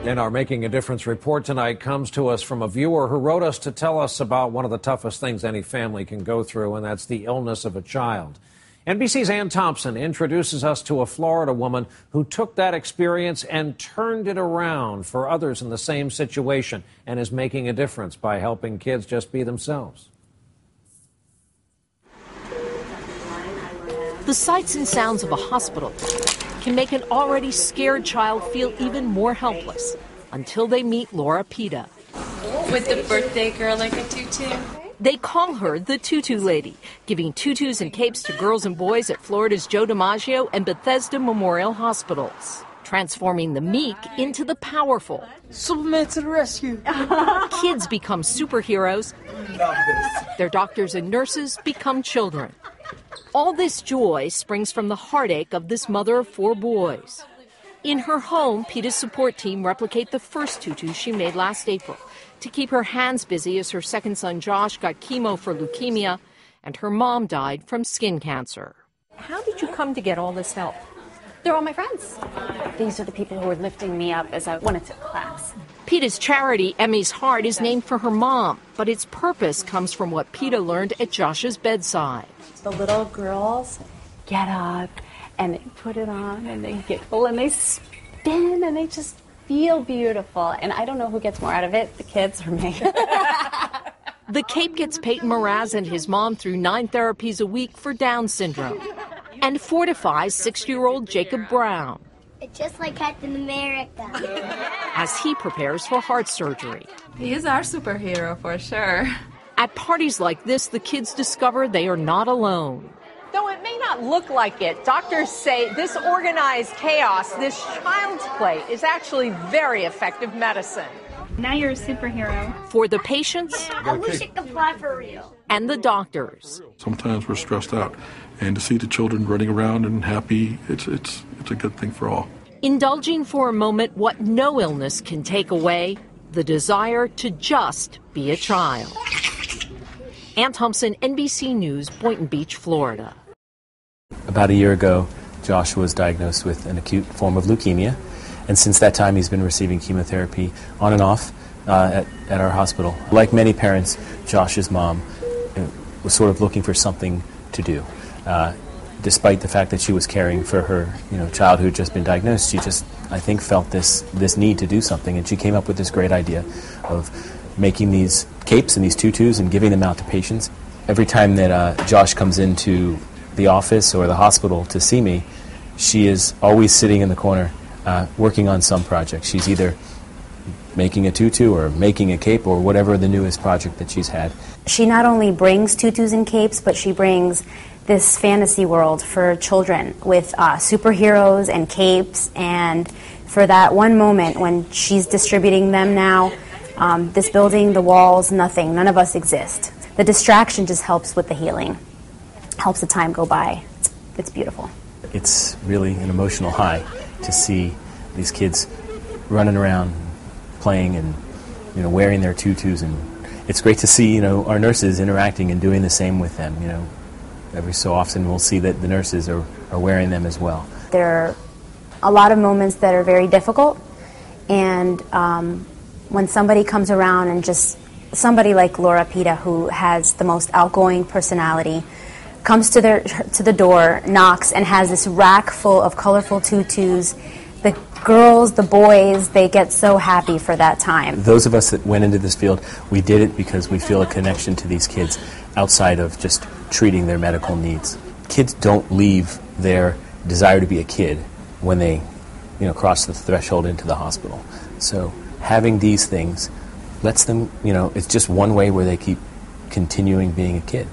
And our Making a Difference report tonight comes to us from a viewer who wrote us to tell us about one of the toughest things any family can go through, and that's the illness of a child. NBC's Anne Thompson introduces us to a Florida woman who took that experience and turned it around for others in the same situation and is making a difference by helping kids just be themselves. The sights and sounds of a hospital can make an already scared child feel even more helpless until they meet Laura Pita. With the birthday girl like a tutu. They call her the Tutu Lady, giving tutus and capes to girls and boys at Florida's Joe DiMaggio and Bethesda Memorial Hospitals, transforming the meek into the powerful. Superman to the rescue. Kids become superheroes. Their doctors and nurses become children. All this joy springs from the heartache of this mother of 4 boys. In her home, Pita's support team replicate the first tutu she made last April to keep her hands busy as her second son Josh got chemo for leukemia and her mom died from skin cancer. How did you come to get all this help? They're all my friends. These are the people who were lifting me up as I went to class. Pita's charity, Emmys Heart, is named for her mom, but its purpose comes from what Pita learned at Josh's bedside. The little girls get up and they put it on and they giggle and they spin and they just feel beautiful. And I don't know who gets more out of it, the kids or me. The cape gets Peyton Mraz and his mom through 9 therapies a week for Down syndrome and fortifies 6-year-old Jacob Brown. It's just like Captain America. As he prepares for heart surgery. He is our superhero for sure. At parties like this, the kids discover they are not alone. Though it may not look like it, doctors say this organized chaos, this child's play, is actually very effective medicine. Now you're a superhero. For the patients, I wish it could fly for real. And the doctors. Sometimes we're stressed out, and to see the children running around and happy, it's a good thing for all. Indulging for a moment what no illness can take away, the desire to just be a child. Anne Thompson, NBC News, Boynton Beach, Florida. About a year ago, Josh was diagnosed with an acute form of leukemia, and since that time he's been receiving chemotherapy on and off at our hospital. Like many parents, Josh's mom was sort of looking for something to do. Despite the fact that she was caring for her child who had just been diagnosed, she just, I think, felt this need to do something, and she came up with this great idea of making these capes and these tutus and giving them out to patients. Every time that Josh comes into the office or the hospital to see me, she is always sitting in the corner working on some project. She's either making a tutu or making a cape or whatever the newest project that she's had. She not only brings tutus and capes, but she brings this fantasy world for children with superheroes and capes, and for that one moment when she's distributing them now, this building, the walls, nothing, none of us exist. The distraction just helps with the healing, helps the time go by. It's beautiful. It's really an emotional high to see these kids running around, playing and wearing their tutus, and it's great to see our nurses interacting and doing the same with them. Every so often we'll see that the nurses are wearing them as well. There are a lot of moments that are very difficult, and when somebody comes around and just somebody like Laura Pita, who has the most outgoing personality, comes to the door, knocks, and has this rack full of colorful tutus, the girls, the boys, they get so happy for that time. Those of us that went into this field, we did it because we feel a connection to these kids outside of just treating their medical needs. Kids don't leave their desire to be a kid when they cross the threshold into the hospital. So having these things lets them, it's just one way where they keep continuing being a kid.